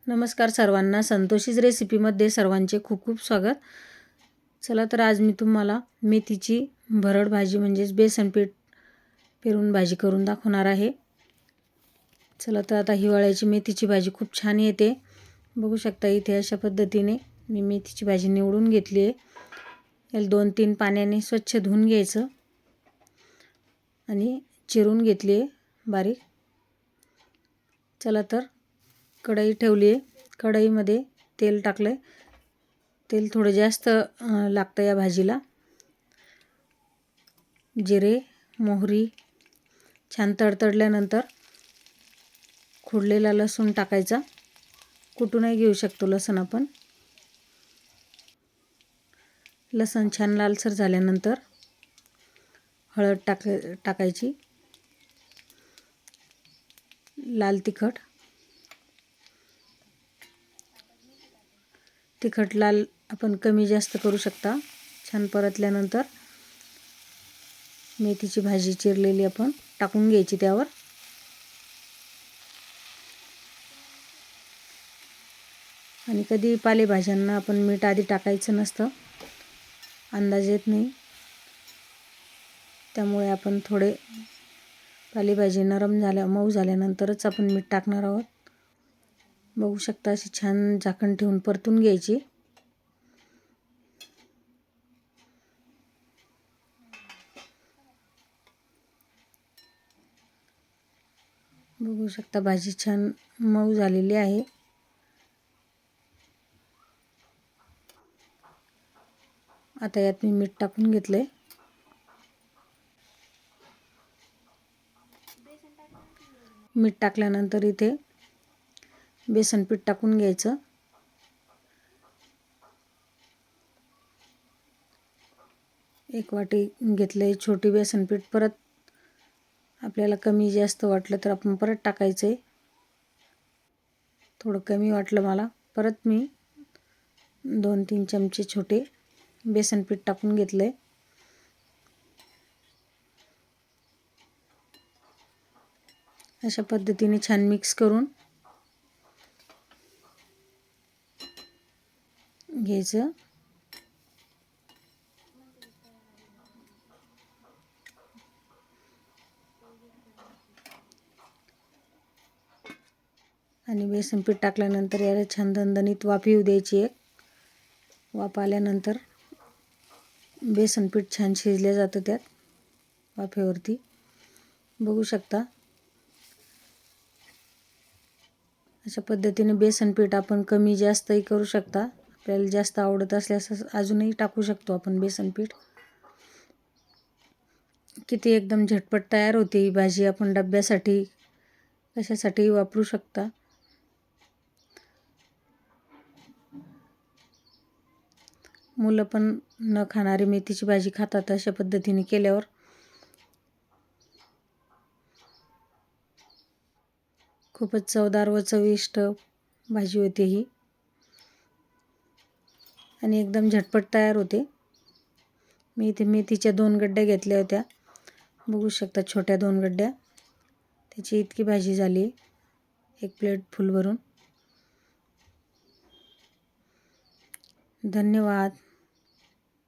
नमस्कार सर्वांना, संतोषीच रेसिपीमध्ये सर्वांचे खूप खूप स्वागत. चला तर आज मी तुम्हाला मेथीची भरड भाजी म्हणजेच बेसन पीठ पेरून भाजी करून दाखवणार आहे. चला तर आता हिवाळ्याची मेथीची भाजी खूप छान येते. बघू शकता इथे अशा पद्धतीने मी मेथीची भाजी निवडून घेतली आहे. याला 2-3 पाण्याने स्वच्छ धुवून घ्यायचं आणि चिरून घेतली आहे बारीक. चला तर कढई ठेवली आहे. कढईमध्ये तेल टाकलं आहे. तेल थोडं जास्त लागतं या भाजीला. जिरे, मोहरी छान तडतडल्यानंतर खोडलेला लसूण टाकायचा. कुटूनही घेऊ शकतो लसूण आपण. लसूण छान लालसर झाल्यानंतर हळद टाकायची, लाल तिखट लाल आपण कमी जास्त करू शकता. छान परतल्यानंतर मेथीची भाजी चिरलेली आपण टाकून घ्यायची त्यावर. आणि कधी पालेभाज्यांना आपण मीठ आधी टाकायचं नसतं, अंदाज येत नाही. त्यामुळे आपण थोडे पालेभाजी मऊ झाल्यानंतरच आपण मीठ टाकणार आहोत. बघू शकता अशी छान झाकण ठेवून परतून घ्यायची. बघू शकता भाजी छान मऊ झालेली आहे. आता यात मी मीठ टाकून घेतले. मीठ टाकल्यानंतर इथे बेसन पीठ टाकून घ्यायचं. एक वाटी घेतले छोटी बेसन पीठ. परत आपल्याला कमी जास्त वाटलं तर आपण परत टाकायचं आहे. थोडं कमी वाटलं मला, परत मी 2-3 चमचे छोटे बेसन पीठ टाकून घेतले. अशा पद्धतीने छान मिक्स करून घ्यायचं. आणि बेसन पीठ टाकल्यानंतर याला छान दणदणीत वाफ येऊ द्यायची. एक वाफ आल्यानंतर बेसन पीठ छान शिजलं जातं त्यात वाफेवरती. बघू शकता अशा पद्धतीने बेसन पीठ आपण कमी जास्तही करू शकता. आपल्याला जास्त आवडत असल्यास अजूनही टाकू शकतो आपण बेसन पीठ. किती एकदम झटपट तयार होते ही भाजी. आपण डब्यासाठी कशासाठीही वापरू शकता. मुलं पण न खाणारी मेथीची भाजी खातात अशा पद्धतीने केल्यावर. खूपच चवदार व चविष्ट भाजी होते ही आणि एकदम झटपट तयार होते. मी इथे मेथीच्या 2 गड्ड्या घेतल्या होत्या. बघू शकता छोट्या 2 गड्ड्या. त्याची इतकी भाजी झाली एक प्लेट फुल भरून. धन्यवाद.